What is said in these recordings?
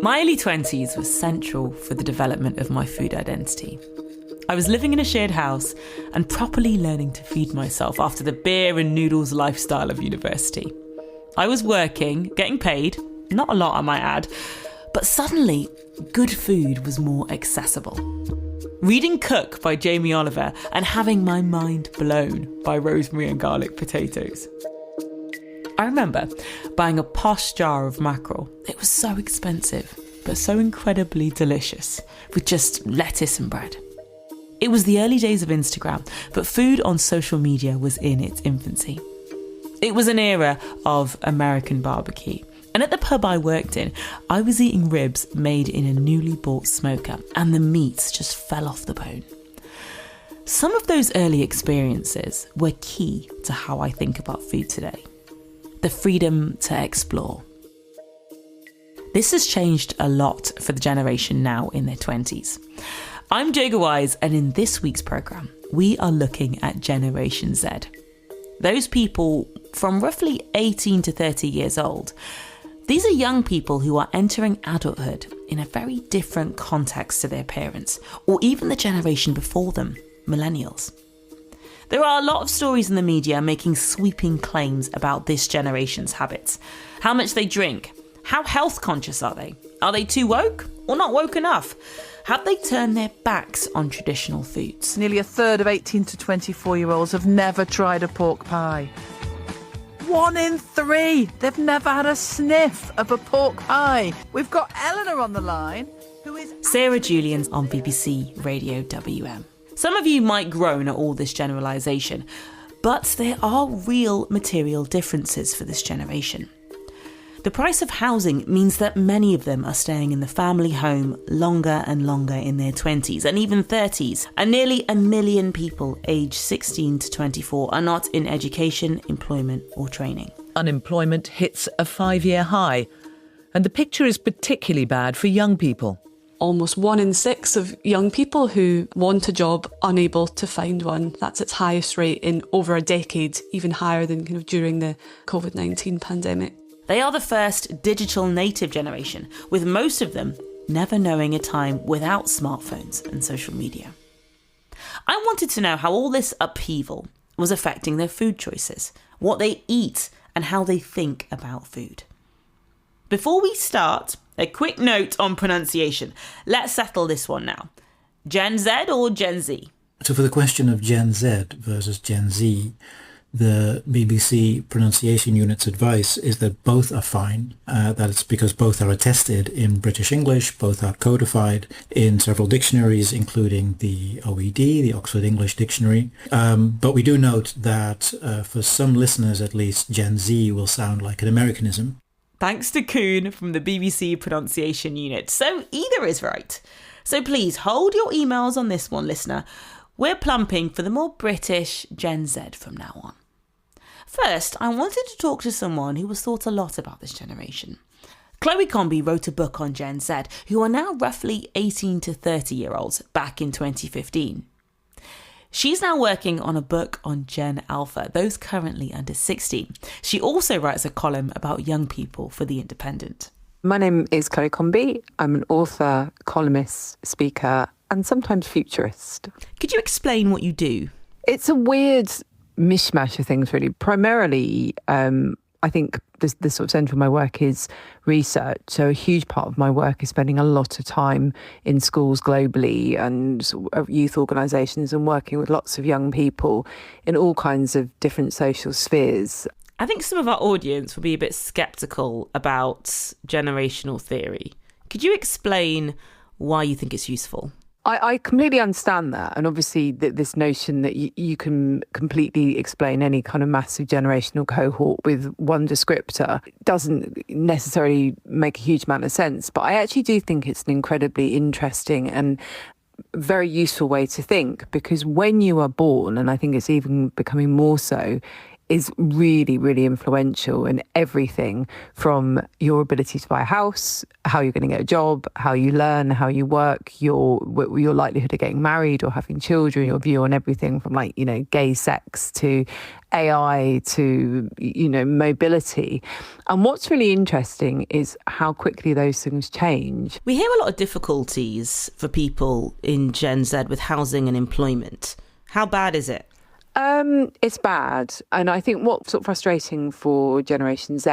My early 20s was central for the development of my food identity. I was living in a shared house and properly learning to feed myself after the beer and noodles lifestyle of university. I was working, getting paid, not a lot I might add, but suddenly good food was more accessible. Reading Cook by Jamie Oliver and having my mind blown by rosemary and garlic potatoes. I remember buying a posh jar of mackerel. It was so expensive, but so incredibly delicious, with just lettuce and bread. It was the early days of Instagram, but food on social media was in its infancy. It was an era of American barbecue. And at the pub I worked in, I was eating ribs made in a newly bought smoker, and the meats just fell off the bone. Some of those early experiences were key to how I think about food today. The freedom to explore. This has changed a lot for the generation now in their 20s. I'm Jaega, and in this week's programme, we are looking at Generation Z. Those people from roughly 18 to 30 years old. These are young people who are entering adulthood in a very different context to their parents, or even the generation before them, millennials. There are a lot of stories in the media making sweeping claims about this generation's habits. How much they drink. How health conscious are they? Are they too woke or not woke enough? Have they turned their backs on traditional foods? Nearly a third of 18 to 24-year-olds have never tried a pork pie. 1 in 3, they've never had a sniff of a pork pie. We've got Eleanor on the line, who is... Sarah Julian's on BBC Radio WM. Some of you might groan at all this generalisation, but there are real material differences for this generation. The price of housing means that many of them are staying in the family home longer and longer in their 20s and even 30s, and nearly 1 million people aged 16 to 24 are not in education, employment or training. Unemployment hits a 5-year high, and the picture is particularly bad for young people. Almost 1 in 6 of young people who want a job unable to find one. That's its highest rate in over a decade, even higher than kind of during the COVID-19 pandemic. They are the first digital native generation, with most of them never knowing a time without smartphones and social media. I wanted to know how all this upheaval was affecting their food choices, what they eat and how they think about food. Before we start, a quick note on pronunciation. Let's settle this one now. Gen Z or Gen Z? So for the question of Gen Z versus Gen Z, the BBC pronunciation unit's advice is that both are fine. That it's because both are attested in British English, both are codified in several dictionaries, including the OED, the Oxford English Dictionary. But we do note that for some listeners at least, Gen Z will sound like an Americanism. Thanks to Kuhn from the BBC pronunciation unit. So either is right. So please hold your emails on this one, listener. We're plumping for the more British Gen Z from now on. First, I wanted to talk to someone who has thought a lot about this generation. Chloe Comby wrote a book on Gen Z, who are now roughly 18 to 30-year-olds, back in 2015. She's now working on a book on Gen Alpha, those currently under 16. She also writes a column about young people for The Independent. My name is Chloe Comby. I'm an author, columnist, speaker, and sometimes futurist. Could you explain what you do? It's a weird mishmash of things, really. Primarily, I think the sort of centre of my work is research. So a huge part of my work is spending a lot of time in schools globally and sort of youth organisations and working with lots of young people in all kinds of different social spheres. I think some of our audience will be a bit sceptical about generational theory. Could you explain why you think it's useful? I completely understand that. And obviously this notion that you can completely explain any kind of massive generational cohort with one descriptor doesn't necessarily make a huge amount of sense. But I actually do think it's an incredibly interesting and very useful way to think, because when you are born, and I think it's even becoming more so, is really, really influential in everything from your ability to buy a house, how you're going to get a job, how you learn, how you work, your likelihood of getting married or having children, your view on everything from gay sex to AI to, mobility. And what's really interesting is how quickly those things change. We hear a lot of difficulties for people in Gen Z with housing and employment. How bad is it? It's bad. And I think what's sort of frustrating for Generation Z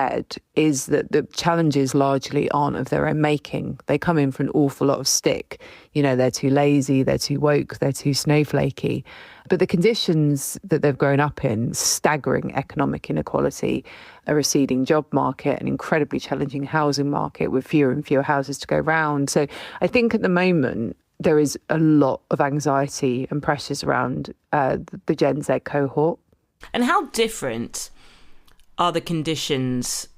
is that the challenges largely aren't of their own making. They come in for an awful lot of stick. They're too lazy, they're too woke, they're too snowflakey. But the conditions that they've grown up in, staggering economic inequality, a receding job market, an incredibly challenging housing market with fewer and fewer houses to go round. So I think at the moment, there is a lot of anxiety and pressures around the Gen Z cohort. And how different are the conditions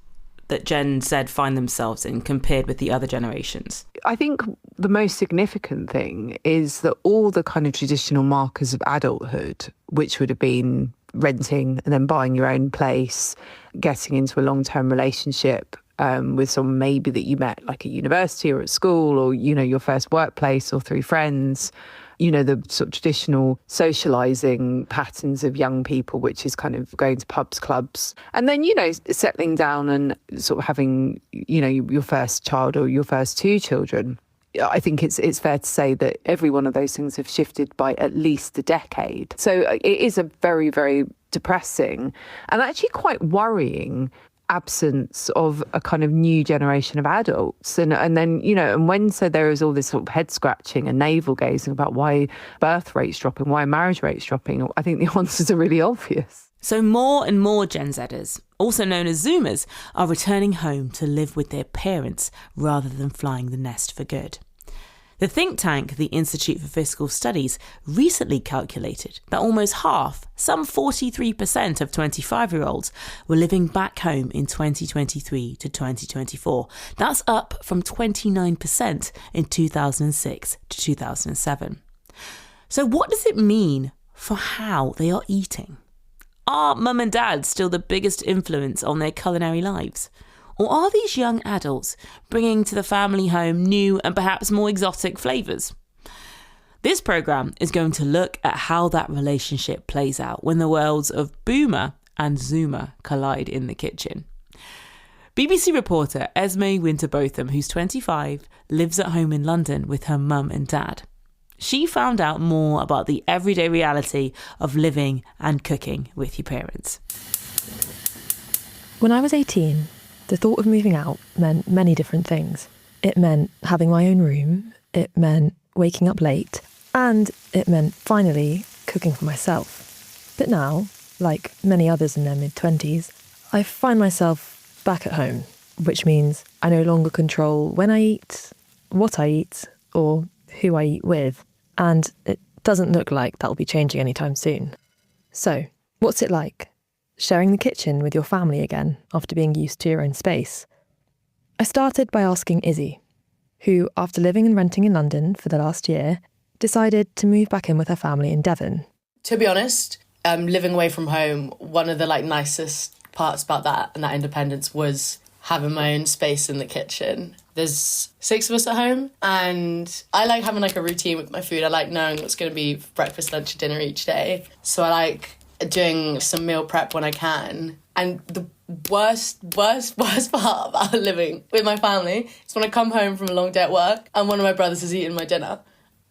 that Gen Z find themselves in compared with the other generations? I think the most significant thing is that all the kind of traditional markers of adulthood, which would have been renting and then buying your own place, getting into a long-term relationship, with someone maybe that you met like at university or at school or, your first workplace or through friends, the sort of traditional socialising patterns of young people, which is kind of going to pubs, clubs, and then, settling down and sort of having, your first child or your first two children. I think it's fair to say that every one of those things have shifted by at least a decade. So it is a very, very depressing and actually quite worrying absence of a kind of new generation of adults. And then, and when so there is all this sort of head scratching and navel gazing about why birth rates dropping, why marriage rates dropping, I think the answers are really obvious. So more and more Gen Zers, also known as Zoomers, are returning home to live with their parents rather than flying the nest for good. The think tank, the Institute for Fiscal Studies, recently calculated that almost half, some 43% of 25-year-olds were living back home in 2023 to 2024. That's up from 29% in 2006 to 2007. So what does it mean for how they are eating? Are mum and dad still the biggest influence on their culinary lives? Or are these young adults bringing to the family home new and perhaps more exotic flavours? This programme is going to look at how that relationship plays out when the worlds of boomer and zoomer collide in the kitchen. BBC reporter Esme Winterbotham, who's 25, lives at home in London with her mum and dad. She found out more about the everyday reality of living and cooking with your parents. When I was 18, the thought of moving out meant many different things. It meant having my own room, it meant waking up late, and it meant finally cooking for myself. But now, like many others in their mid-20s, I find myself back at home, which means I no longer control when I eat, what I eat, or who I eat with, and it doesn't look like that'll be changing anytime soon. So, what's it like? Sharing the kitchen with your family again after being used to your own space? I started by asking Izzy, who, after living and renting in London for the last year, decided to move back in with her family in Devon. To be honest, living away from home, one of the nicest parts about that and that independence was having my own space in the kitchen. There's 6 of us at home and I like having a routine with my food. I like knowing what's going to be for breakfast, lunch and dinner each day. So I like doing some meal prep when I can. And the worst part about living with my family is when I come home from a long day at work and one of my brothers has eaten my dinner.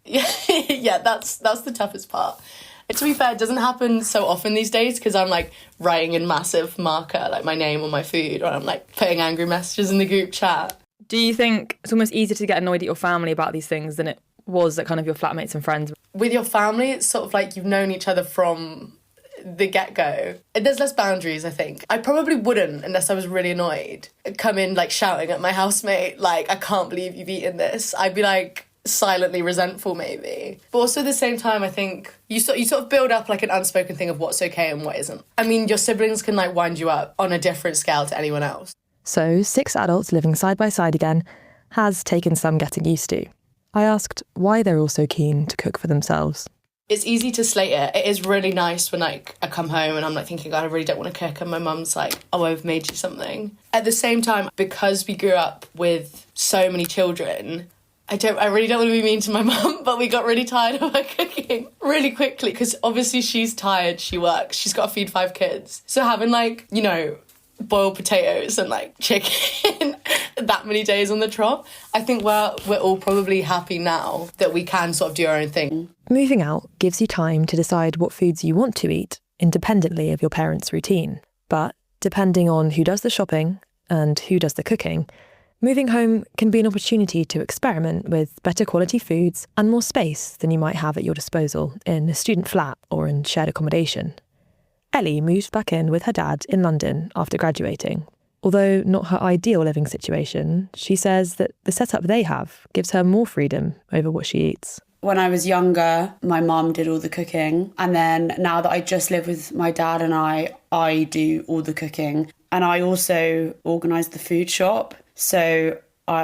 Yeah, that's the toughest part. And to be fair, it doesn't happen so often these days because I'm writing in massive marker my name on my food, or I'm putting angry messages in the group chat. Do you think it's almost easier to get annoyed at your family about these things than it was at kind of your flatmates and friends? With your family, it's sort of you've known each other from the get-go. There's less boundaries, I think. I probably wouldn't, unless I was really annoyed, come in shouting at my housemate, I can't believe you've eaten this. I'd be silently resentful maybe. But also at the same time, I think you sort of build up an unspoken thing of what's okay and what isn't. I mean, your siblings can wind you up on a different scale to anyone else. So 6 adults living side by side again has taken some getting used to. I asked why they're all so keen to cook for themselves. It's easy to slate it. It is really nice when like I come home and I'm like thinking, God, I really don't want to cook, and my mum's like, oh, I've made you something. At the same time, because we grew up with so many children, I really don't want to be mean to my mum, but we got really tired of her cooking really quickly, because obviously she's tired, she works, she's got to feed 5 kids. So having like, you know, boiled potatoes and like chicken that many days on the trot, I think we're all probably happy now that we can sort of do our own thing. Moving out gives you time to decide what foods you want to eat independently of your parents' routine. But depending on who does the shopping and who does the cooking, moving home can be an opportunity to experiment with better quality foods and more space than you might have at your disposal in a student flat or in shared accommodation. Ellie moved back in with her dad in London after graduating. Although not her ideal living situation, she says that the setup they have gives her more freedom over what she eats. When I was younger, my mum did all the cooking. And then now that I just live with my dad and I do all the cooking. And I also organise the food shop. So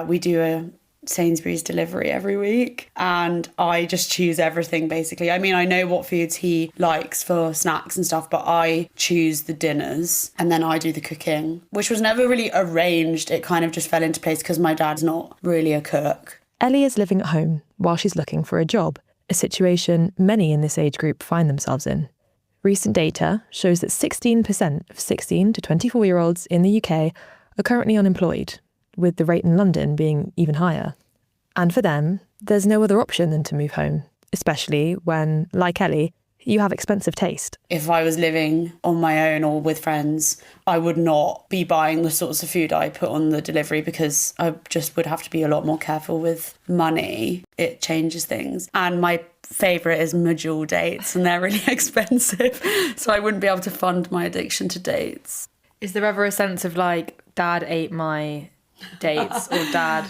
we do a Sainsbury's delivery every week, and I just choose everything basically. I mean, I know what foods he likes for snacks and stuff, but I choose the dinners and then I do the cooking, which was never really arranged. It kind of just fell into place because my dad's not really a cook. Ellie is living at home while she's looking for a job, a situation many in this age group find themselves in. Recent data shows that 16% of 16 to 24-year-olds in the UK are currently unemployed, with the rate in London being even higher. And for them, there's no other option than to move home, especially when, like Ellie, you have expensive taste. If I was living on my own or with friends, I would not be buying the sorts of food I put on the delivery, because I just would have to be a lot more careful with money. It changes things. And my favourite is medjool dates, and they're really expensive, so I wouldn't be able to fund my addiction to dates. Is there ever a sense of like, Dad ate my dates, or Dad...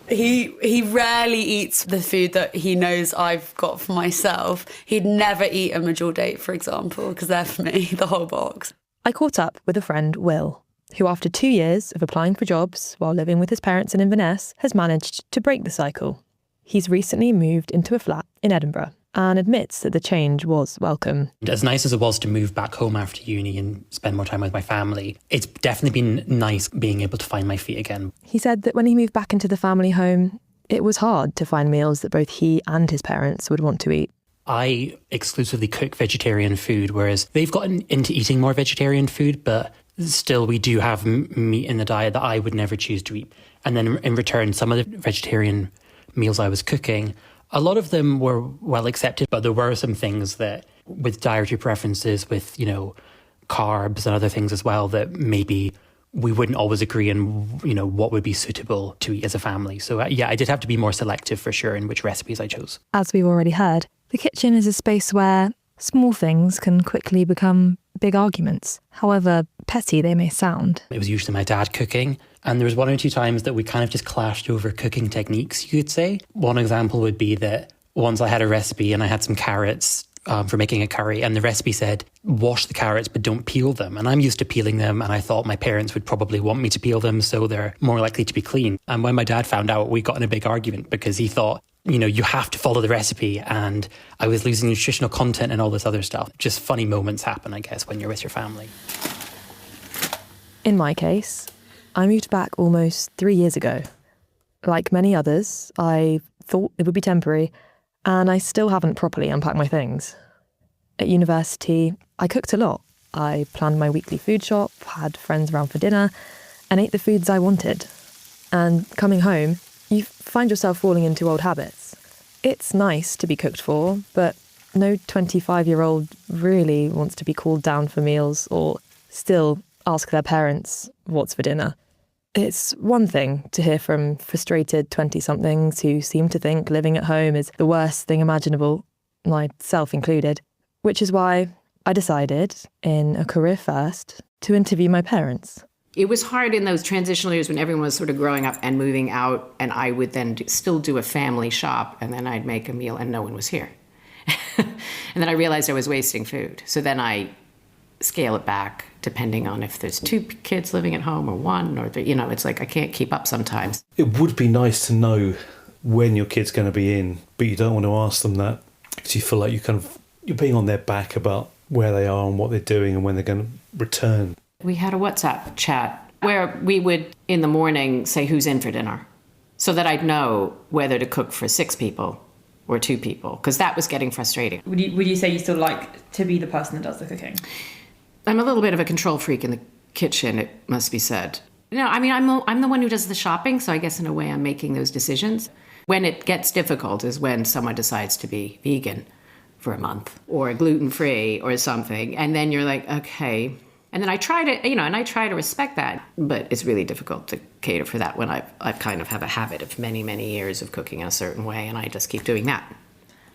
He rarely eats the food that he knows I've got for myself. He'd never eat a medjool date, for example, because they're for me, the whole box. I caught up with a friend, Will, who after 2 years of applying for jobs while living with his parents in Inverness has managed to break the cycle. He's recently moved into a flat in Edinburgh and admits that the change was welcome. As nice as it was to move back home after uni and spend more time with my family, it's definitely been nice being able to find my feet again. He said that when he moved back into the family home, it was hard to find meals that both he and his parents would want to eat. I exclusively cook vegetarian food, whereas they've gotten into eating more vegetarian food, but still we do have meat in the diet that I would never choose to eat. And then in return, some of the vegetarian meals I was cooking, a lot of them were well accepted, but there were some things that, with dietary preferences, with, you know, carbs and other things as well, that maybe we wouldn't always agree on, you know, what would be suitable to eat as a family. So yeah, I did have to be more selective for sure in which recipes I chose. As we've already heard, the kitchen is a space where small things can quickly become big arguments, however petty they may sound. It was usually my dad cooking, and there was 1 or 2 times that we kind of just clashed over cooking techniques, you could say. One example would be that once I had a recipe and I had some carrots for making a curry, and the recipe said, wash the carrots but don't peel them. And I'm used to peeling them, and I thought my parents would probably want me to peel them so they're more likely to be clean. And when my dad found out, we got in a big argument because he thought, you know, you have to follow the recipe, and I was losing nutritional content and all this other stuff. Just funny moments happen, I guess, when you're with your family. In my case, I moved back almost 3 years ago. Like many others, I thought it would be temporary, and I still haven't properly unpacked my things. At university, I cooked a lot. I planned my weekly food shop, had friends around for dinner, and ate the foods I wanted. And coming home, you find yourself falling into old habits. It's nice to be cooked for, but no 25-year-old really wants to be called down for meals or still ask their parents what's for dinner. It's one thing to hear from frustrated 20-somethings who seem to think living at home is the worst thing imaginable, myself included, which is why I decided, in a career first, to interview my parents. It was hard in those transitional years when everyone was sort of growing up and moving out, and I would then still do a family shop, and then I'd make a meal and no one was here. And then I realized I was wasting food. So then I scale it back depending on if there's 2 kids living at home or 1, or, you know, it's like I can't keep up sometimes. It would be nice to know when your kid's going to be in, but you don't want to ask them that because you feel like you kind of you're being on their back about where they are and what they're doing and when they're going to return. We had a WhatsApp chat where we would, in the morning, say who's in for dinner so that I'd know whether to cook for 6 people or 2 people, because that was getting frustrating. Would you say you still like to be the person that does the cooking? I'm a little bit of a control freak in the kitchen, it must be said. No, I mean, I'm the one who does the shopping, so I guess in a way I'm making those decisions. When it gets difficult is when someone decides to be vegan for a month or gluten-free or something, and then you're like, okay. And then I try to respect that, but it's really difficult to cater for that when I've kind of have a habit of many, many years of cooking in a certain way, and I just keep doing that.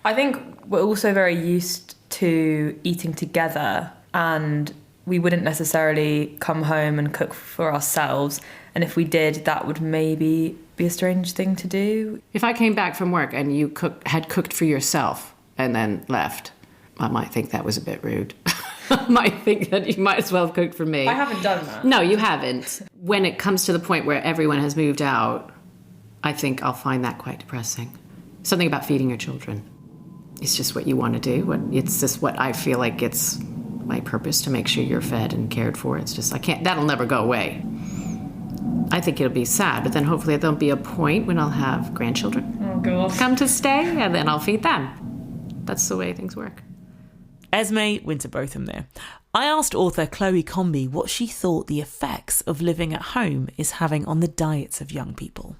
I think we're also very used to eating together, and we wouldn't necessarily come home and cook for ourselves. And if we did, that would maybe be a strange thing to do. If I came back from work and you had cooked for yourself and then left, I might think that was a bit rude. I might think that you might as well have cooked for me. I haven't done that. No, you haven't. When it comes to the point where everyone has moved out, I think I'll find that quite depressing. Something about feeding your children. It's just what you want to do. It's just what I feel like it's my purpose, to make sure you're fed and cared for. It's just, that'll never go away. I think it'll be sad, but then hopefully there'll be a point when I'll have grandchildren. Oh, God. Come to stay, and then I'll feed them. That's the way things work. Esme Winterbotham there. I asked author Chloe Comby what she thought the effects of living at home is having on the diets of young people.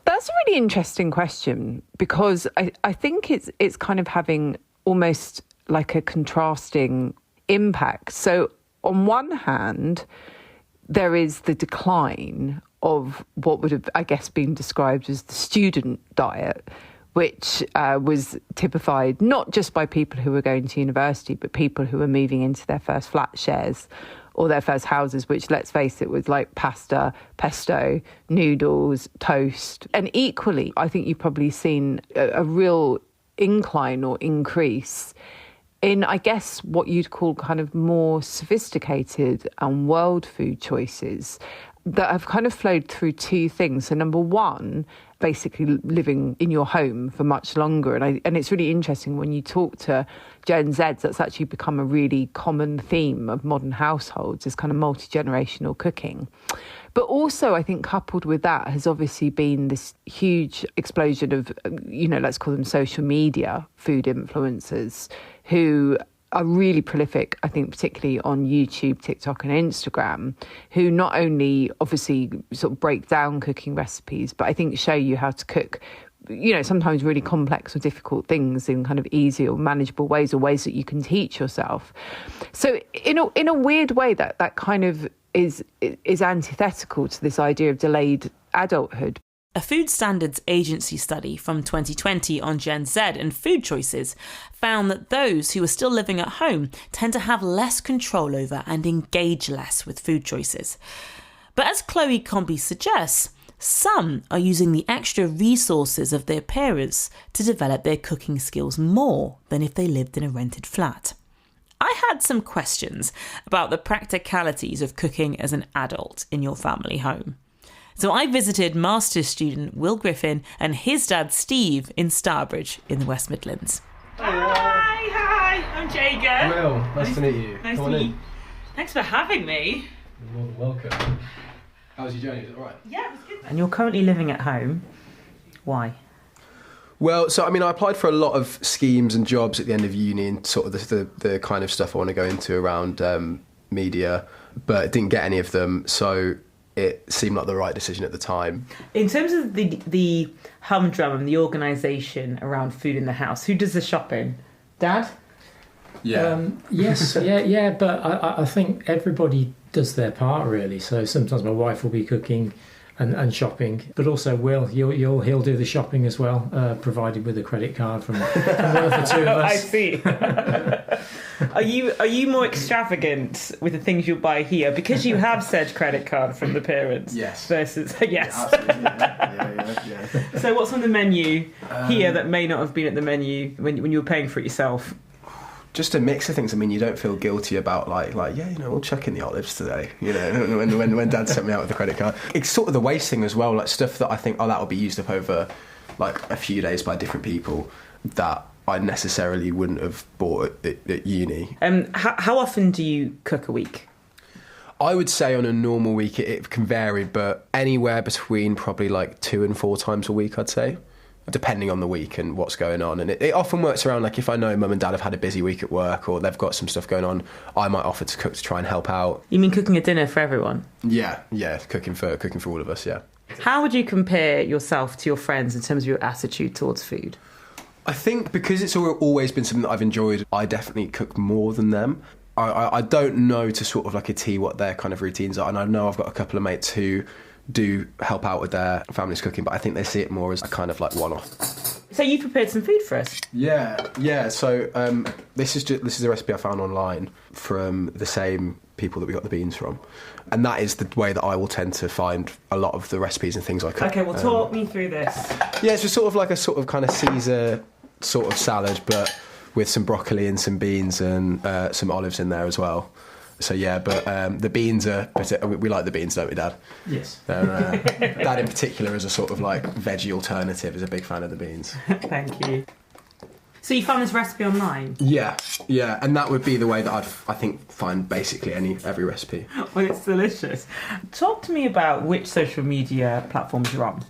That's a really interesting question, because I think it's kind of having almost like a contrasting impact. So on one hand, there is the decline of what would have, I guess, been described as the student diet, which was typified not just by people who were going to university, but people who were moving into their first flat shares or their first houses, which, let's face it, was like pasta, pesto, noodles, toast. And equally, I think you've probably seen a real incline or increase in, I guess, what you'd call kind of more sophisticated and world food choices that have kind of flowed through 2 things. So number one, basically living in your home for much longer. And it's really interesting when you talk to Gen Zs, that's actually become a really common theme of modern households, is kind of multi-generational cooking. But also, I think coupled with that has obviously been this huge explosion of, let's call them social media food influencers who are really prolific, I think, particularly on YouTube, TikTok and Instagram, who not only obviously sort of break down cooking recipes, but I think show you how to cook, sometimes really complex or difficult things in kind of easy or manageable ways, or ways that you can teach yourself. So in a weird way, that kind of is antithetical to this idea of delayed adulthood. A Food Standards Agency study from 2020 on Gen Z and food choices found that those who are still living at home tend to have less control over and engage less with food choices. But as Chloe Comby suggests, some are using the extra resources of their parents to develop their cooking skills more than if they lived in a rented flat. I had some questions about the practicalities of cooking as an adult in your family home. So I visited master's student Will Griffin and his dad Steve in Starbridge in the West Midlands. Hi, I'm Jaega. Will, nice to meet you. Nice Come to on meet in. you. Thanks for having me. You're more than welcome. How was your journey? Is it all right? Yeah, it was good. And you're currently living at home. Why? Well, so I applied for a lot of schemes and jobs at the end of uni and sort of the kind of stuff I want to go into around media, but didn't get any of them. So it seemed like the right decision at the time. In terms of the humdrum and the organisation around food in the house, who does the shopping? Dad? Yeah. Yes, yeah, but I think everybody does their part really. So sometimes my wife will be cooking and shopping, but also Will, he'll do the shopping as well, provided with a credit card from one of the 2 of us. I see. Are you more extravagant with the things you buy here because you have said credit card from the parents? Yes. Versus yes. Yeah. So what's on the menu here that may not have been at the menu when you were paying for it yourself? Just a mix of things. You don't feel guilty about we'll chuck in the olives today. When Dad sent me out with the credit card, it's sort of the wasting as well. Like stuff that I think, that will be used up over like a few days by different people. That I necessarily wouldn't have bought at uni. How often do you cook a week? I would say on a normal week it can vary, but anywhere between probably like 2 and 4 times a week, I'd say, depending on the week and what's going on. And it often works around, like if I know mum and dad have had a busy week at work or they've got some stuff going on, I might offer to cook to try and help out. You mean cooking a dinner for everyone? Yeah, cooking for all of us, yeah. How would you compare yourself to your friends in terms of your attitude towards food? I think because it's always been something that I've enjoyed, I definitely cook more than them. I don't know to sort of like a T what their kind of routines are, and I know I've got a couple of mates who do help out with their family's cooking, but I think they see it more as a kind of like one-off. So you prepared some food for us? Yeah. So this is a recipe I found online from the same people that we got the beans from, and that is the way that I will tend to find a lot of the recipes and things I cook. Okay, well, talk me through this. Yeah, it's just sort of like a sort of kind of Caesar sort of salad, but with some broccoli and some beans and some olives in there as well. So yeah, but the beans are... We like the beans, don't we, Dad? Yes. Dad in particular, as a sort of like veggie alternative, is a big fan of the beans. Thank you. So you found this recipe online? Yeah, and that would be the way that I think find basically every recipe. Well, it's delicious. Talk to me about which social media platforms you're on.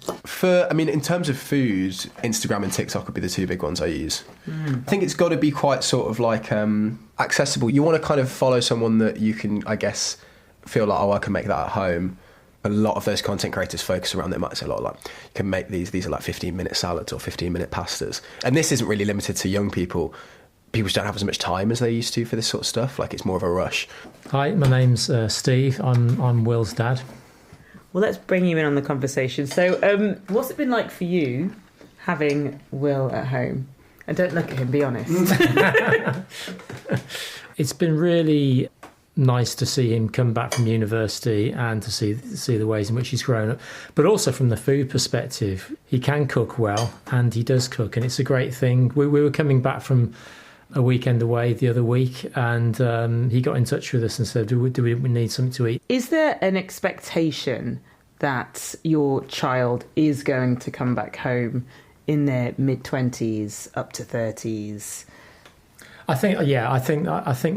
In terms of food, Instagram and TikTok would be the 2 big ones I use. I think it's got to be quite sort of like accessible. You want to kind of follow someone that you can, I guess, feel like, I can make that at home. A lot of those content creators focus around, they might say a lot like, you can make these are like 15-minute salads or 15-minute pastas. And this isn't really limited to young people. People just don't have as much time as they used to for this sort of stuff. Like, it's more of a rush. Hi, my name's Steve. I'm Will's dad. Well, let's bring you in on the conversation. So what's it been like for you having Will at home? And don't look at him, be honest. It's been really nice to see him come back from university and to see the ways in which he's grown up. But also from the food perspective, he can cook well, and he does cook, and it's a great thing. We were coming back from a weekend away the other week, and he got in touch with us and said, do we need something to eat? Is there an expectation that your child is going to come back home in their mid-20s up to 30s? I think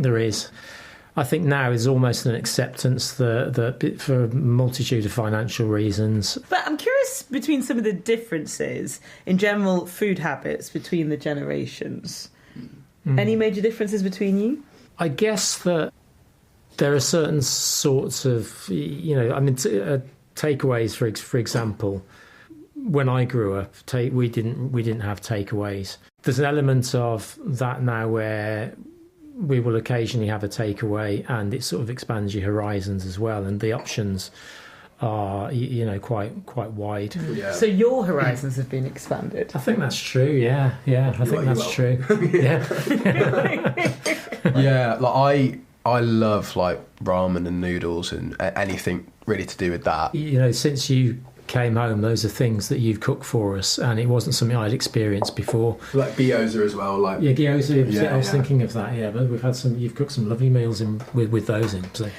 there is. I think now is almost an acceptance that for a multitude of financial reasons. But I'm curious between some of the differences in general food habits between the generations. Any major differences between you? I guess that there are certain sorts of, takeaways, for example. When I grew up, we didn't have takeaways. There's an element of that now where we will occasionally have a takeaway, and it sort of expands your horizons as well, and the options are quite wide. Yeah. So your horizons have been expanded. I think that's true. Yeah. I think that's true. Yeah, like I love like ramen and noodles and anything really to do with that. Since you came home, those are things that you've cooked for us, and it wasn't something I'd experienced before. Like gyoza as well. Gyoza. I was thinking of that. Yeah, but we've had you've cooked some lovely meals with those in. So.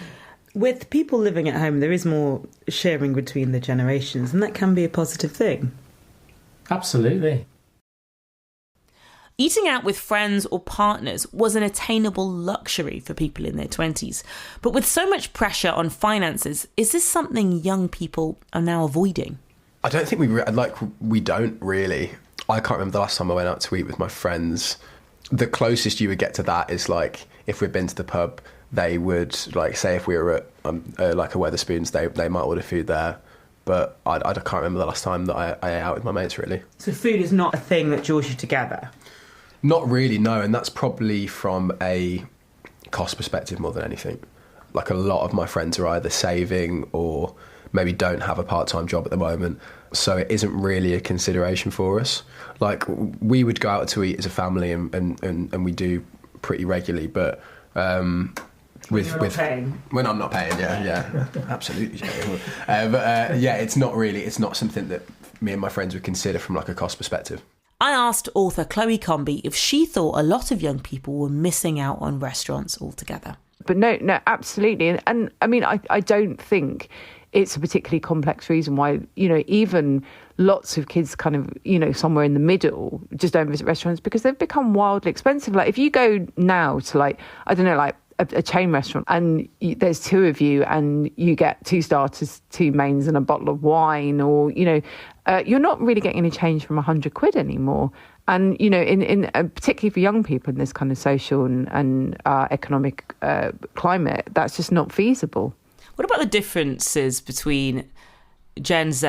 With people living at home, there is more sharing between the generations, and that can be a positive thing. Absolutely. Eating out with friends or partners was an attainable luxury for people in their 20s. But with so much pressure on finances, is this something young people are now avoiding? I don't think we don't really. I can't remember the last time I went out to eat with my friends. The closest you would get to that is like if we'd been to the pub, they would like say if we were at like a Wetherspoons, they might order food there. But I can't remember the last time that I ate out with my mates, really. So food is not a thing that draws you together? Not really, no, and that's probably from a cost perspective more than anything. Like a lot of my friends are either saving or maybe don't have a part-time job at the moment, so it isn't really a consideration for us. Like we would go out to eat as a family and we do pretty regularly, but when I'm not paying, yeah, absolutely. It's not something that me and my friends would consider from like a cost perspective. I asked author Chloe Comby if she thought a lot of young people were missing out on restaurants altogether. But no, absolutely. And I mean, I don't think it's a particularly complex reason why, even lots of kids kind of, somewhere in the middle just don't visit restaurants because they've become wildly expensive. Like if you go now to a chain restaurant and there's two of you and you get 2 starters, 2 mains and a bottle of wine, or, you're not really getting any change from £100 anymore. And, in particularly for young people in this kind of social and economic climate, that's just not feasible. What about the differences between Gen Z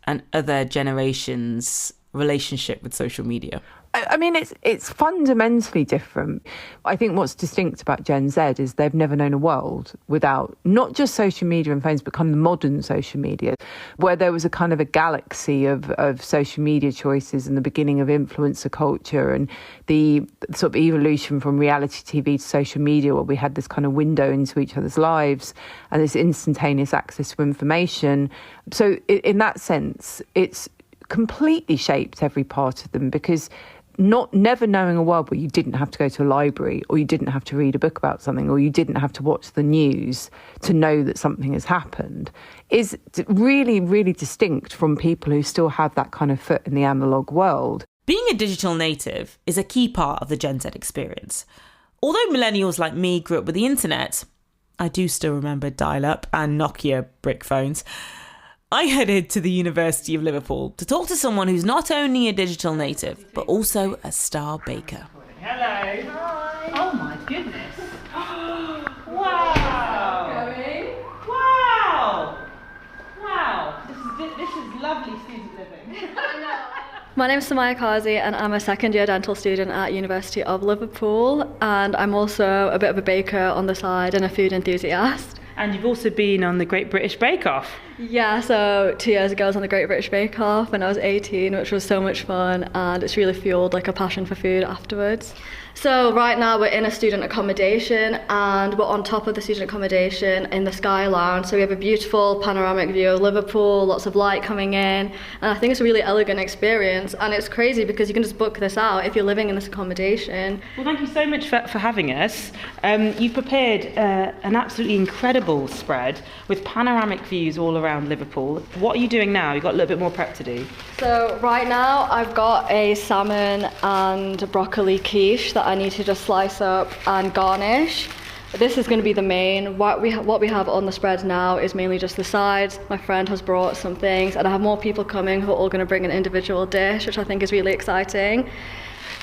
and other generations' relationship with social media? I mean, it's fundamentally different. I think what's distinct about Gen Z is they've never known a world without not just social media and phones, but kind of modern social media, where there was a kind of a galaxy of social media choices and the beginning of influencer culture and the sort of evolution from reality TV to social media, where we had this kind of window into each other's lives and this instantaneous access to information. So in that sense, it's completely shaped every part of them, because never knowing a world where you didn't have to go to a library, or you didn't have to read a book about something, or you didn't have to watch the news to know that something has happened, is really, really distinct from people who still have that kind of foot in the analogue world. Being a digital native is a key part of the Gen Z experience. Although millennials like me grew up with the internet, I do still remember dial-up and Nokia brick phones. I headed to the University of Liverpool to talk to someone who's not only a digital native, but also a star baker. Hello. Hi. Oh my goodness. Wow. Wow. Wow. This is lovely student living. I know. My name is Samaya Kazi and I'm a second year dental student at University of Liverpool, and I'm also a bit of a baker on the side and a food enthusiast. And you've also been on the Great British Bake Off. Yeah, so 2 years ago I was on the Great British Bake Off when I was 18, which was so much fun, and it's really fueled like a passion for food afterwards. So right now we're in a student accommodation, and we're on top of the student accommodation in the Sky Lounge. So we have a beautiful panoramic view of Liverpool, lots of light coming in, and I think it's a really elegant experience. And it's crazy because you can just book this out if you're living in this accommodation. Well, thank you so much for having us. You've prepared an absolutely incredible spread with panoramic views all around Liverpool. What are you doing now? You've got a little bit more prep to do. So right now I've got a salmon and broccoli quiche that I need to just slice up and garnish. This is going to be the main. What we have on the spread now is mainly just the sides. My friend has brought some things, and I have more people coming who are all going to bring an individual dish, which I think is really exciting.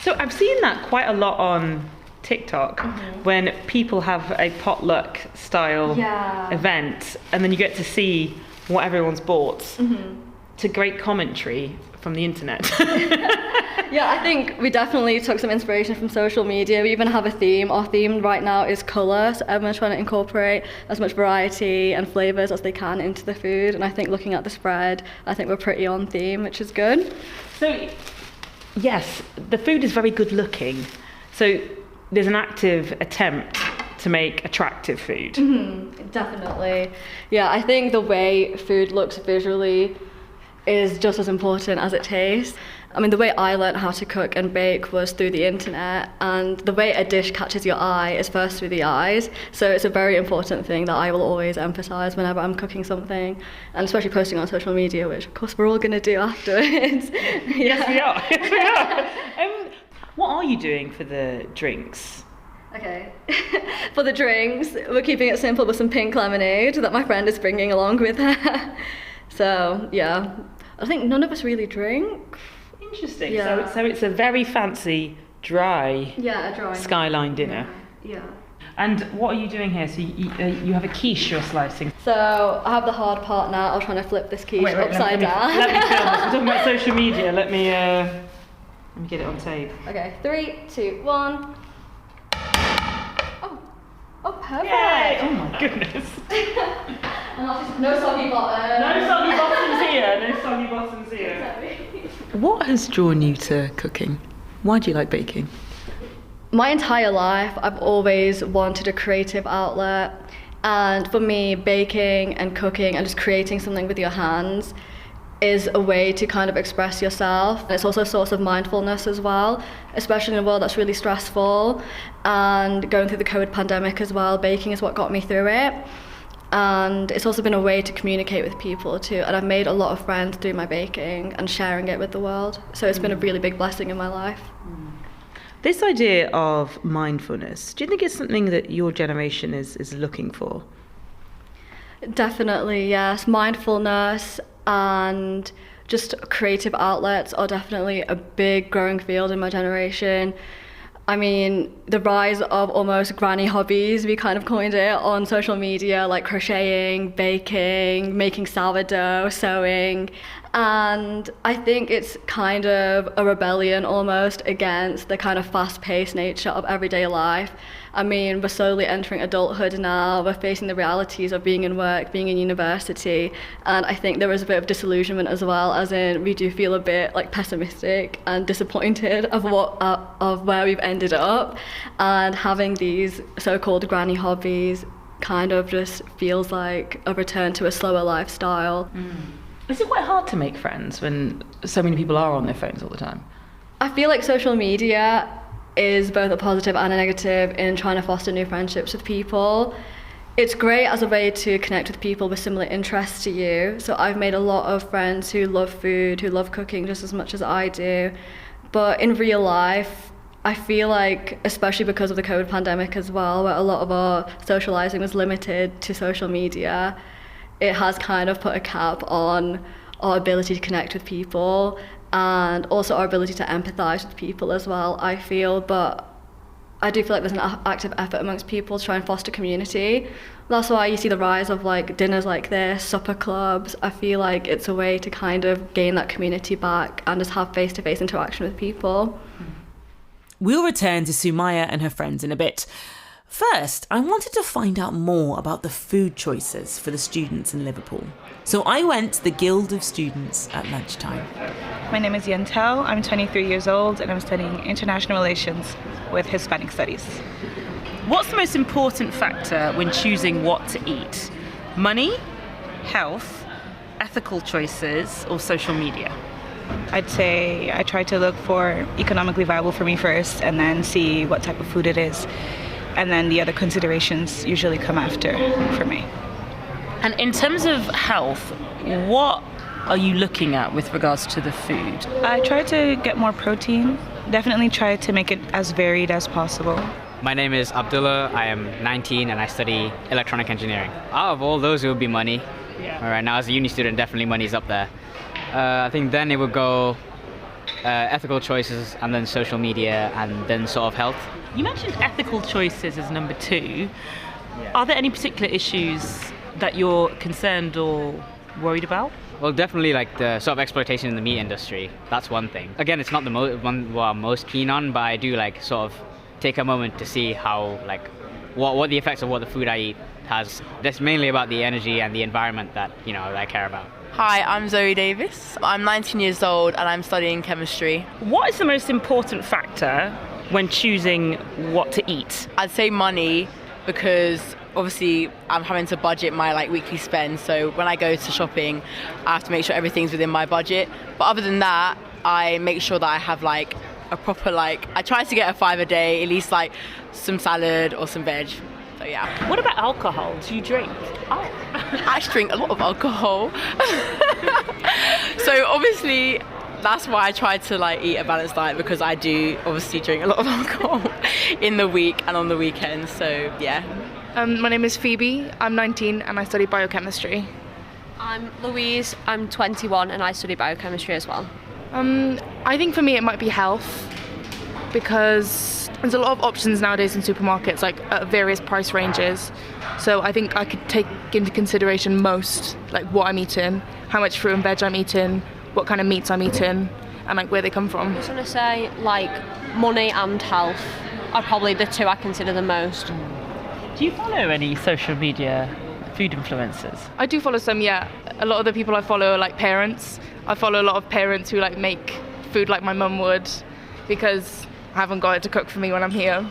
So I've seen that quite a lot on TikTok, when people have a potluck style event, and then you get to see what everyone's bought. It's a great commentary from the internet. Yeah, I think we definitely took some inspiration from social media. We even have a theme. Our theme right now is colour, so everyone's trying to incorporate as much variety and flavours as they can into the food. And I think looking at the spread, I think we're pretty on theme, which is good. So, yes, the food is very good looking. So there's an active attempt to make attractive food. Definitely. Yeah, I think the way food looks visually is just as important as it tastes. I mean, the way I learned how to cook and bake was through the internet, and the way a dish catches your eye is first through the eyes. So it's a very important thing that I will always emphasise whenever I'm cooking something, and especially posting on social media, which of course we're all going to do afterwards. Yes, we are. Yes, we are. What are you doing for the drinks? Okay. For the drinks, we're keeping it simple with some pink lemonade that my friend is bringing along with her. So, yeah. I think none of us really drink. Interesting. Yeah. So it's a very fancy, dry, skyline dinner. Yeah. And what are you doing here? So you have a quiche you're slicing. So I have the hard part now. I'm trying to flip this quiche upside down. Let me film this. We're talking about social media. Let me get it on tape. Okay, 3, 2, 1. Oh, perfect. Yay! Oh my goodness. No soggy bottom. No soggy bottoms here. No soggy bottoms here. What has drawn you to cooking? Why do you like baking? My entire life, I've always wanted a creative outlet. And for me, baking and cooking and just creating something with your hands is a way to kind of express yourself. And it's also a source of mindfulness as well, especially in a world that's really stressful. And going through the COVID pandemic as well, baking is what got me through it. And it's also been a way to communicate with people too. And I've made a lot of friends through my baking and sharing it with the world. So it's been a really big blessing in my life. This idea of mindfulness, do you think it's something that your generation is looking for? Definitely, yes. Mindfulness and just creative outlets are definitely a big growing field in my generation. I mean, the rise of almost granny hobbies, we kind of coined it, on social media, like crocheting, baking, making sourdough, sewing. And I think it's kind of a rebellion almost against the kind of fast-paced nature of everyday life. I mean, we're slowly entering adulthood now. We're facing the realities of being in work, being in university. And I think there is a bit of disillusionment as well, as in we do feel a bit like pessimistic and disappointed of where we've ended up. And having these so-called granny hobbies kind of just feels like a return to a slower lifestyle. Is it quite hard to make friends when so many people are on their phones all the time? I feel like social media is both a positive and a negative in trying to foster new friendships with people. It's great as a way to connect with people with similar interests to you. So I've made a lot of friends who love food, who love cooking just as much as I do. But in real life, I feel like, especially because of the COVID pandemic as well, where a lot of our socializing was limited to social media, it has kind of put a cap on our ability to connect with people and also our ability to empathize with people as well, I feel. But I do feel like there's an active effort amongst people to try and foster community. That's why you see the rise of like dinners like this, supper clubs. I feel like it's a way to kind of gain that community back and just have face-to-face interaction with people. We'll return to Sumaya and her friends in a bit. First, I wanted to find out more about the food choices for the students in Liverpool. So I went to the Guild of Students at lunchtime. My name is Yantel, I'm 23 years old and I'm studying International Relations with Hispanic Studies. What's the most important factor when choosing what to eat? Money, health, ethical choices, or social media? I'd say I try to look for economically viable for me first and then see what type of food it is. And then the other considerations usually come after for me. And in terms of health, what are you looking at with regards to the food? I try to get more protein. Definitely try to make it as varied as possible. My name is Abdullah. I am 19 and I study electronic engineering. Out of all those, it would be money. Yeah. All right, now as a uni student, definitely money's up there. I think then it would go ethical choices and then social media and then sort of health. You mentioned ethical choices as number 2. Are there any particular issues that you're concerned or worried about? Well, definitely like the sort of exploitation in the meat industry. That's one thing. Again, it's not the one what I'm most keen on, but I do like sort of take a moment to see how like what the effects of what the food I eat has. That's mainly about the energy and the environment that I care about. Hi, I'm Zoe Davis. I'm 19 years old and I'm studying chemistry. What is the most important factor when choosing what to eat? I'd say money, because obviously I'm having to budget my weekly spend. So when I go to shopping, I have to make sure everything's within my budget. But other than that, I make sure that I have a proper I try to get a 5 a day, at least some salad or some veg. So yeah. What about alcohol? Do you drink? Oh, I actually drink a lot of alcohol. So obviously that's why I try to eat a balanced diet, because I do obviously drink a lot of alcohol in the week and on the weekends. So yeah. My name is Phoebe. I'm 19 and I study biochemistry. I'm Louise. I'm 21 and I study biochemistry as well. I think for me it might be health, because there's a lot of options nowadays in supermarkets, at various price ranges. So I think I could take into consideration most, what I'm eating, how much fruit and veg I'm eating, what kind of meats I'm eating, and where they come from. I was going to say money and health are probably the 2 I consider the most. Do you follow any social media food influencers? I do follow some, yeah. A lot of the people I follow are parents. I follow a lot of parents who make food like my mum would, because I haven't got it to cook for me when I'm here.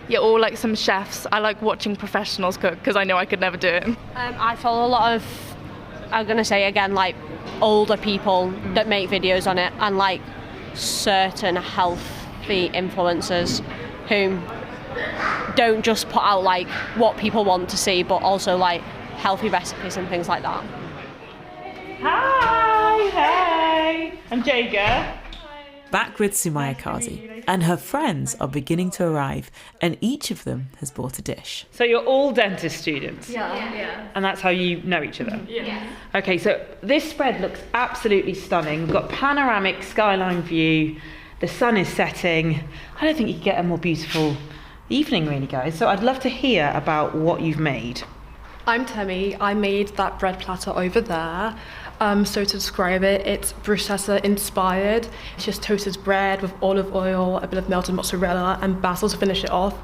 Yeah, or some chefs. I like watching professionals cook because I know I could never do it. I follow a lot of, I'm going to say again, older people that make videos on it, and certain healthy influencers who don't just put out what people want to see, but also healthy recipes and things like that. Hi, hey, I'm Jaega. Back with Sumaya Kazi, and her friends are beginning to arrive, and each of them has brought a dish. So you're all dentist students? Yeah. And that's how you know each other? Yeah. Okay, so this spread looks absolutely stunning. We've got panoramic skyline view. The sun is setting. I don't think you could get a more beautiful evening, really, guys. So I'd love to hear about what you've made. I'm Temi. I made that bread platter over there. So to describe it, it's bruschetta inspired. It's just toasted bread with olive oil, a bit of melted mozzarella and basil to finish it off.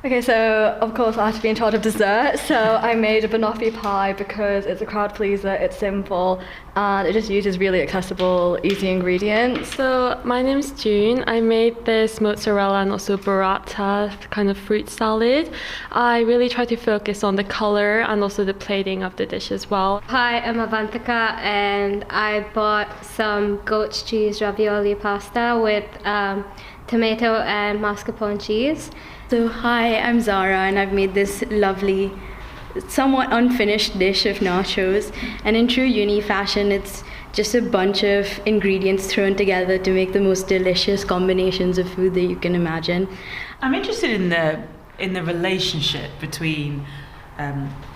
Okay, so of course I have to be in charge of dessert, so I made a banoffee pie because it's a crowd pleaser, it's simple, and it just uses really accessible, easy ingredients. So my name's June. I made this mozzarella and also burrata kind of fruit salad. I really try to focus on the color and also the plating of the dish as well. Hi, I'm Avantika, and I bought some goat's cheese ravioli pasta with tomato and mascarpone cheese. So hi, I'm Zara, and I've made this lovely, somewhat unfinished dish of nachos. And in true uni fashion, it's just a bunch of ingredients thrown together to make the most delicious combinations of food that you can imagine. I'm interested in the relationship between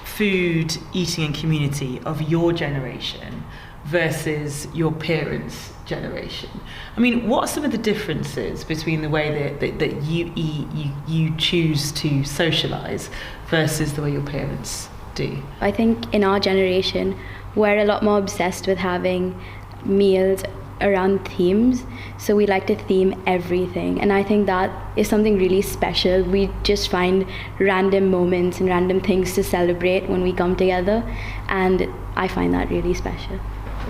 food, eating, and community of your generation versus your parents' generation. I mean, what are some of the differences between the way that you eat, you choose to socialise, versus the way your parents do? I think in our generation, we're a lot more obsessed with having meals around themes. So we like to theme everything. And I think that is something really special. We just find random moments and random things to celebrate when we come together. And I find that really special.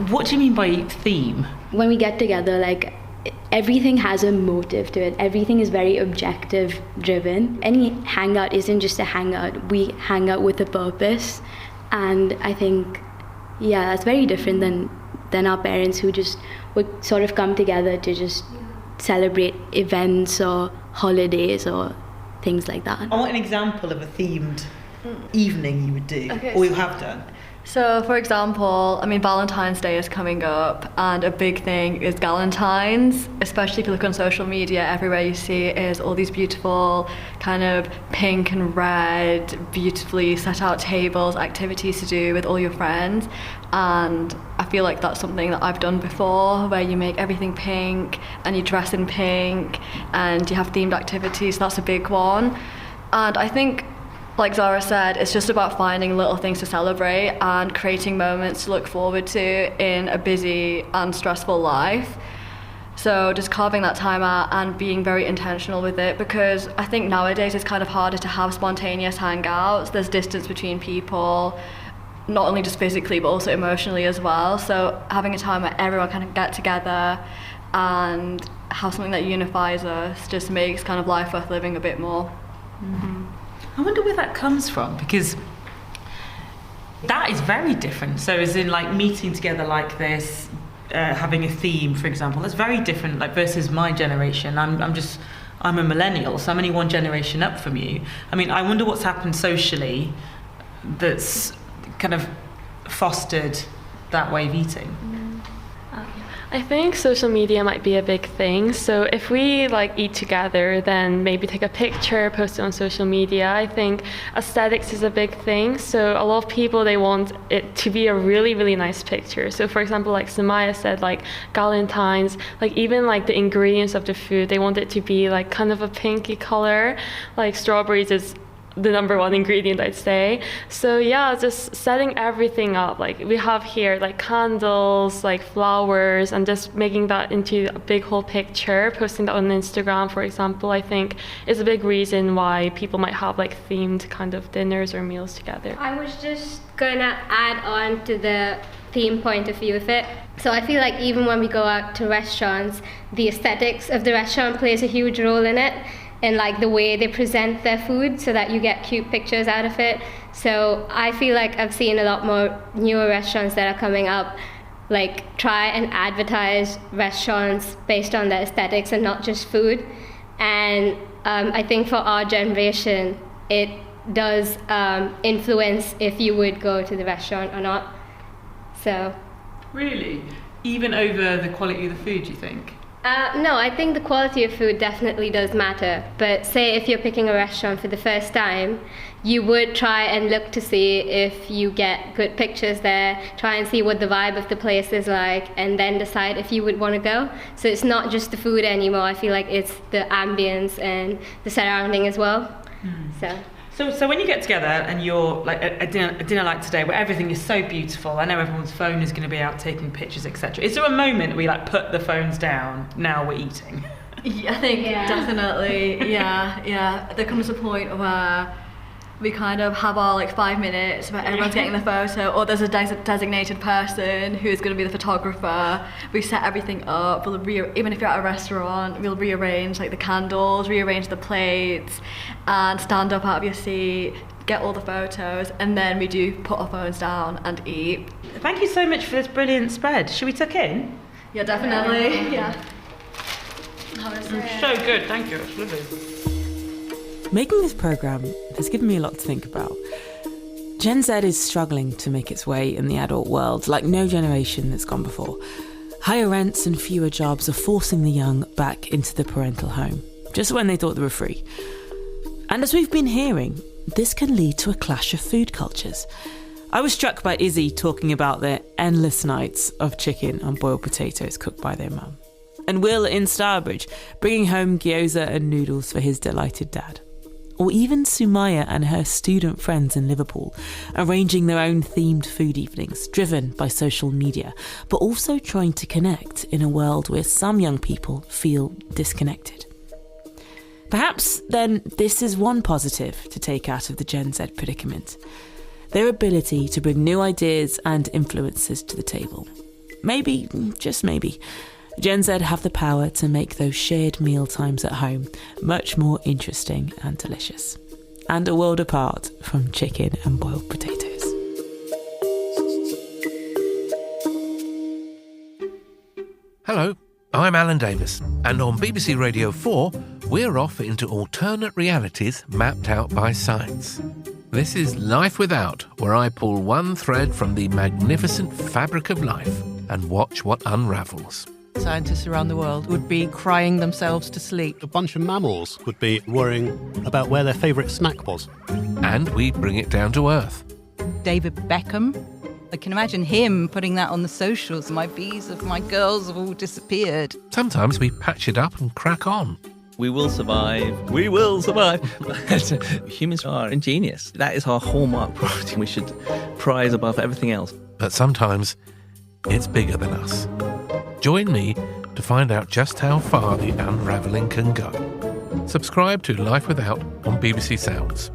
What do you mean by theme? When we get together, like, everything has a motive to it. Everything is very objective driven. Any hangout isn't just a hangout. We hang out with a purpose. And I think, yeah, that's very different than our parents, who just would sort of come together to just celebrate events or holidays or things like that. I want an example of a themed evening you would do, or you have done. So, for example, I mean, Valentine's Day is coming up, and a big thing is Galentine's. Especially if you look on social media, everywhere you see is all these beautiful kind of pink and red, beautifully set out tables, activities to do with all your friends. And I feel like that's something that I've done before, where you make everything pink and you dress in pink and you have themed activities. That's a big one. And I think, like Zara said, it's just about finding little things to celebrate and creating moments to look forward to in a busy and stressful life. So just carving that time out and being very intentional with it, because I think nowadays it's kind of harder to have spontaneous hangouts. There's distance between people, not only just physically but also emotionally as well. So having a time where everyone can get together and have something that unifies us just makes kind of life worth living a bit more. Mm-hmm. I wonder where that comes from, because that is very different. So as in, like, meeting together like this, having a theme, for example, that's very different, like, versus my generation. I'm a millennial, so I'm only one generation up from you. I mean, I wonder what's happened socially that's kind of fostered that way of eating. I think social media might be a big thing. So if we eat together, then maybe take a picture, post it on social media. I think aesthetics is a big thing. So a lot of people, they want it to be a really, really nice picture. So for example, like Sumaya said, Galentine's, even the ingredients of the food, they want it to be kind of a pinky color. Like strawberries is the number one ingredient, I'd say. So yeah, just setting everything up. We have here candles, flowers, and just making that into a big whole picture, posting that on Instagram, for example, I think is a big reason why people might have themed kind of dinners or meals together. I was just gonna add on to the theme point of view of it. So I feel like even when we go out to restaurants, the aesthetics of the restaurant plays a huge role in it. And the way they present their food so that you get cute pictures out of it. So I feel like I've seen a lot more newer restaurants that are coming up try and advertise restaurants based on their aesthetics and not just food. And I think for our generation, it does influence if you would go to the restaurant or not. So. Really? Even over the quality of the food, you think? No, I think the quality of food definitely does matter. But say if you're picking a restaurant for the first time, you would try and look to see if you get good pictures there, try and see what the vibe of the place is like, and then decide if you would want to go. So it's not just the food anymore. I feel like it's the ambience and the surrounding as well. So when you get together and you're like a dinner like today where everything is so beautiful, I know everyone's phone is going to be out taking pictures, etc. Is there a moment where you like put the phones down, now we're eating? Yeah, I think definitely, yeah. There comes a point where we kind of have our like 5 minutes where everyone's getting the photo, or there's a designated person who's going to be the photographer. We set everything up. Even if you're at a restaurant, we'll rearrange like the candles, rearrange the plates, and stand up out of your seat, get all the photos, and then we do put our phones down and eat. Thank you so much for this brilliant spread. Should we tuck in? Yeah, definitely. Yeah. So good, thank you. It's lovely. Making this programme has given me a lot to think about. Gen Z is struggling to make its way in the adult world like no generation that's gone before. Higher rents and fewer jobs are forcing the young back into the parental home, just when they thought they were free. And as we've been hearing, this can lead to a clash of food cultures. I was struck by Izzy talking about their endless nights of chicken and boiled potatoes cooked by their mum. And Will in Starbridge bringing home gyoza and noodles for his delighted dad. Or even Sumaya and her student friends in Liverpool arranging their own themed food evenings driven by social media, but also trying to connect in a world where some young people feel disconnected. Perhaps then this is one positive to take out of the Gen Z predicament. Their ability to bring new ideas and influences to the table. Maybe, just maybe, Gen Z have the power to make those shared meal times at home much more interesting and delicious. And a world apart from chicken and boiled potatoes. Hello, I'm Alan Davis, and on BBC Radio 4, we're off into alternate realities mapped out by science. This is Life Without, where I pull one thread from the magnificent fabric of life and watch what unravels. Scientists around the world would be crying themselves to sleep. A bunch of mammals would be worrying about where their favourite snack was. And we bring it down to earth. David Beckham. I can imagine him putting that on the socials. My bees of my girls have all disappeared. Sometimes we patch it up and crack on. We will survive. We will survive. Humans are ingenious. That is our hallmark property. We should prize above everything else. But sometimes it's bigger than us. Join me to find out just how far the unravelling can go. Subscribe to Life Without on BBC Sounds.